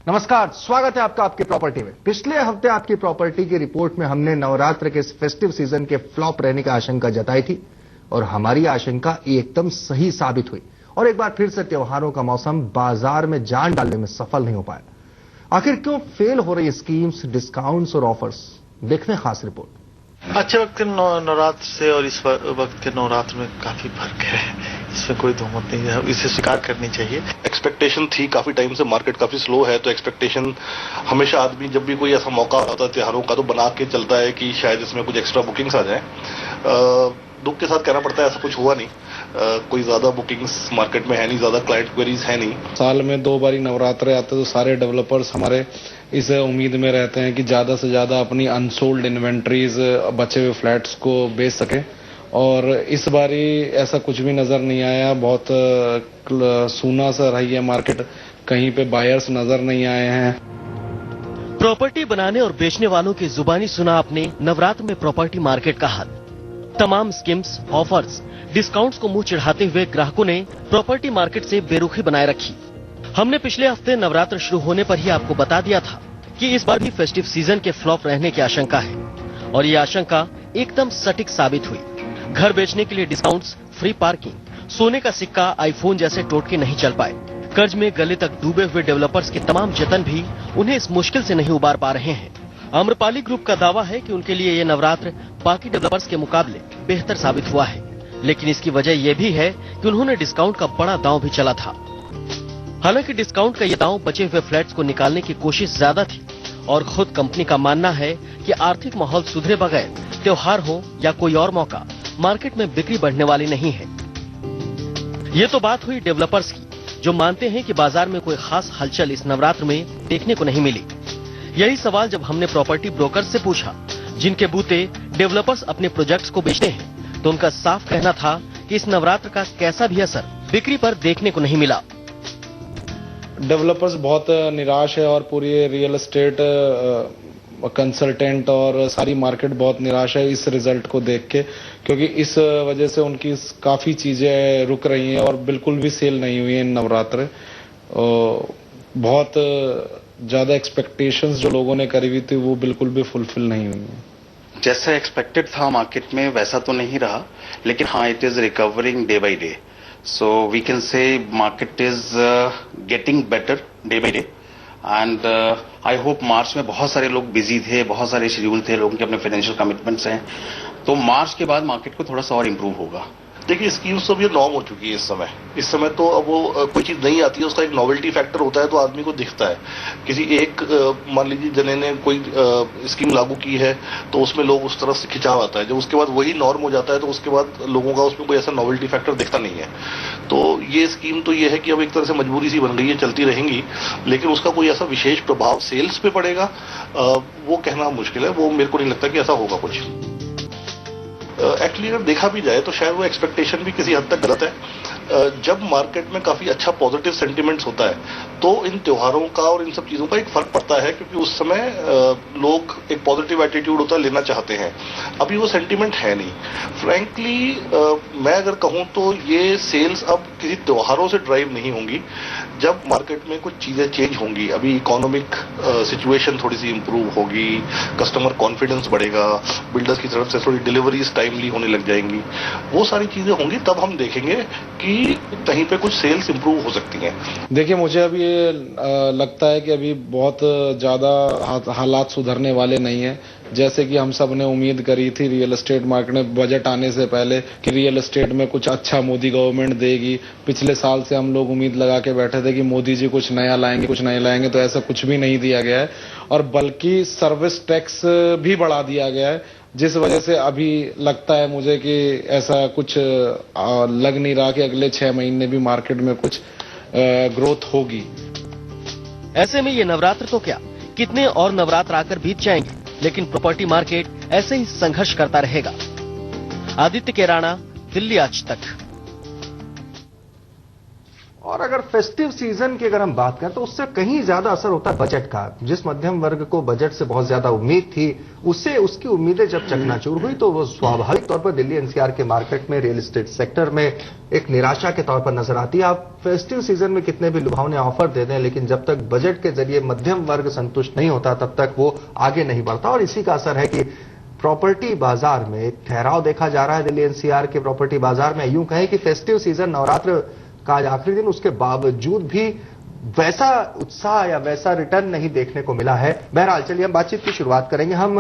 नमस्कार, स्वागत है आपका आपकी प्रॉपर्टी में। पिछले हफ्ते आपकी प्रॉपर्टी की रिपोर्ट में हमने नवरात्र के इस फेस्टिव सीजन के फ्लॉप रहने की आशंका जताई थी और हमारी आशंका एकदम सही साबित हुई और एक बार फिर से त्योहारों का मौसम बाजार में जान डालने में सफल नहीं हो पाया। आखिर क्यों फेल हो रही स्कीम्स, डिस्काउंट्स और ऑफर्स, देखने खास रिपोर्ट। अच्छे वक्त के नवरात्र से और इस वक्त के नवरात्र में काफी फर्क है, इसमें कोई दोमत नहीं है, इसे स्वीकार करनी चाहिए। एक्सपेक्टेशन थी काफी टाइम से, मार्केट काफी स्लो है, तो एक्सपेक्टेशन हमेशा आदमी जब भी कोई ऐसा मौका होता है त्योहारों का तो बना के चलता है कि शायद इसमें कुछ एक्स्ट्रा बुकिंग्स आ जाए। दुख के साथ कहना पड़ता है ऐसा कुछ हुआ नहीं। कोई ज्यादा बुकिंग्स मार्केट में है नहीं, ज्यादा क्लाइंट क्वेरीज है नहीं। साल में 2 बार नवरात्र आते तो सारे डेवलपर्स हमारे इस उम्मीद में रहते हैं कि ज्यादा से ज्यादा अपनी अनसोल्ड इन्वेंट्रीज, बचे हुए फ्लैट्स को बेच सके और इस बारी ऐसा कुछ भी नजर नहीं आया। बहुत सूना सा रही है मार्केट, कहीं पे बायर्स नजर नहीं आए हैं। प्रॉपर्टी बनाने और बेचने वालों की जुबानी सुना आपने नवरात्र में प्रॉपर्टी मार्केट का हाल। तमाम स्कीम्स, ऑफर्स, डिस्काउंट्स को मुंह चिढ़ाते हुए ग्राहकों ने प्रॉपर्टी मार्केट से बेरुखी बनाए रखी। हमने पिछले हफ्ते नवरात्र शुरू होने पर ही आपको बता दिया था कि इस बार भी फेस्टिव सीजन के फ्लॉप रहने की आशंका है और ये आशंका एकदम सटीक साबित हुई। घर बेचने के लिए डिस्काउंट्स, फ्री पार्किंग, सोने का सिक्का, आईफोन जैसे टोटके नहीं चल पाए। कर्ज में गले तक डूबे हुए डेवलपर्स के तमाम जतन भी उन्हें इस मुश्किल से नहीं उबार पा रहे हैं। आम्रपाली ग्रुप का दावा है कि उनके लिए ये नवरात्र बाकी डेवलपर्स के मुकाबले बेहतर साबित हुआ है, लेकिन इसकी वजह यह भी है कि उन्होंने डिस्काउंट का बड़ा दांव भी चला था। हालांकि डिस्काउंट का ये दांव बचे हुए फ्लैट्स को निकालने की कोशिश ज्यादा थी और खुद कंपनी का मानना है कि आर्थिक माहौल सुधरे बगैर त्योहार हो या कोई और मौका, मार्केट में बिक्री बढ़ने वाली नहीं है। ये तो बात हुई डेवलपर्स की, जो मानते हैं कि बाजार में कोई खास हलचल इस नवरात्र में देखने को नहीं मिली। यही सवाल जब हमने प्रॉपर्टी ब्रोकर से पूछा, जिनके बूते डेवलपर्स अपने प्रोजेक्ट्स को बेचते हैं, तो उनका साफ कहना था कि इस नवरात्र का कैसा भी असर बिक्री पर देखने को नहीं मिला। डेवलपर्स बहुत निराश है और पूरी रियल एस्टेट कंसल्टेंट और सारी मार्केट बहुत निराश है इस रिजल्ट को देख के, क्योंकि इस वजह से उनकी काफी चीजें रुक रही हैं और बिल्कुल भी सेल नहीं हुई है नवरात्र। बहुत ज्यादा एक्सपेक्टेशंस जो लोगों ने करी हुई थी वो बिल्कुल भी फुलफिल नहीं हुई है। जैसा एक्सपेक्टेड था मार्केट में वैसा तो नहीं रहा, लेकिन हाँ, it is recovering day by day. So we can say market is getting better day by day and I hope मार्च में बहुत सारे लोग बिजी थे, बहुत सारे शेड्यूल थे, लोगों के अपने फाइनेंशियल कमिटमेंट्स हैं, तो मार्च के बाद मार्केट को थोड़ा सा और इम्प्रूव होगा। देखिए, स्कीम्स तो अब ये नॉर्म हो चुकी है इस समय तो अब वो कोई चीज नहीं आती है, उसका एक नॉवेल्टी फैक्टर होता है तो आदमी को दिखता है। किसी एक मान लीजिए जने ने कोई स्कीम लागू की है तो उसमें लोग उस तरफ से खिंचाव आता है, जब उसके बाद वही नॉर्म हो जाता है तो उसके बाद लोगों का उसमें कोई ऐसा नॉवेल्टी फैक्टर दिखता नहीं है। तो ये स्कीम तो ये है कि अब एक तरह से मजबूरी सी बन गई है, चलती रहेंगी, लेकिन उसका कोई ऐसा विशेष प्रभाव सेल्स पे पड़ेगा वो कहना मुश्किल है। वो मेरे को नहीं लगता कि ऐसा होगा कुछ। एक्चुअली अगर देखा भी जाए तो शायद वो एक्सपेक्टेशन भी किसी हद तक गलत है। जब मार्केट में काफी अच्छा पॉजिटिव सेंटिमेंट्स होता है तो इन त्योहारों का और इन सब चीजों का एक फर्क पड़ता है, क्योंकि उस समय लोग एक पॉजिटिव एटीट्यूड होता है, लेना चाहते हैं। अभी वो सेंटिमेंट है नहीं। फ्रैंकली मैं अगर कहूं तो ये सेल्स अब किसी त्योहारों से ड्राइव नहीं होंगी, जब मार्केट में कुछ चीजें चेंज होंगी। अभी इकोनॉमिक सिचुएशन थोड़ी सी इंप्रूव होगी, कस्टमर कॉन्फिडेंस बढ़ेगा, बिल्डर्स की तरफ से थोड़ी डिलीवरीज टाइमली होने लग जाएंगी, वो सारी चीजें होंगी, तब हम देखेंगे कि कहीं पे कुछ सेल्स इंप्रूव हो सकती हैं। देखिए, मुझे अभी ये लगता है कि अभी बहुत ज्यादा हालात सुधरने वाले नहीं है, जैसे कि हम सब ने उम्मीद करी थी रियल एस्टेट मार्केट में बजट आने से पहले कि रियल एस्टेट में कुछ अच्छा मोदी गवर्नमेंट देगी। पिछले साल से हम लोग उम्मीद लगा के बैठे थे कि मोदी जी कुछ नया लाएंगे, तो ऐसा कुछ भी नहीं दिया गया है और बल्कि सर्विस टैक्स भी बढ़ा दिया गया है, जिस वजह से अभी लगता है मुझे कि ऐसा कुछ लग नहीं रहा कि अगले 6 महीने भी मार्केट में कुछ ग्रोथ होगी। ऐसे में ये नवरात्र तो क्या, कितने और नवरात्र आकर बीत जाएंगे, लेकिन प्रॉपर्टी मार्केट ऐसे ही संघर्ष करता रहेगा। आदित्य केराना, दिल्ली आज तक। और अगर फेस्टिव सीजन की अगर हम बात करें तो उससे कहीं ज्यादा असर होता है बजट का। जिस मध्यम वर्ग को बजट से बहुत ज्यादा उम्मीद थी, उससे उसकी उम्मीदें जब चकनाचूर हुई तो वो स्वाभाविक तौर पर दिल्ली एनसीआर के मार्केट में, रियल एस्टेट सेक्टर में एक निराशा के तौर पर नजर आती है। आप फेस्टिव सीजन में कितने भी लुभावने ऑफर दे दें, लेकिन जब तक बजट के जरिए मध्यम वर्ग संतुष्ट नहीं होता तब तक वो आगे नहीं बढ़ता। और इसी का असर है कि प्रॉपर्टी बाजार में एक ठहराव देखा जा रहा है। दिल्ली एनसीआर के प्रॉपर्टी बाजार में यूं कहें कि फेस्टिव सीजन, नवरात्र का आज आखिरी दिन, उसके बावजूद भी वैसा उत्साह या वैसा रिटर्न नहीं देखने को मिला है। बहरहाल चलिए हम बातचीत की शुरुआत करेंगे। हम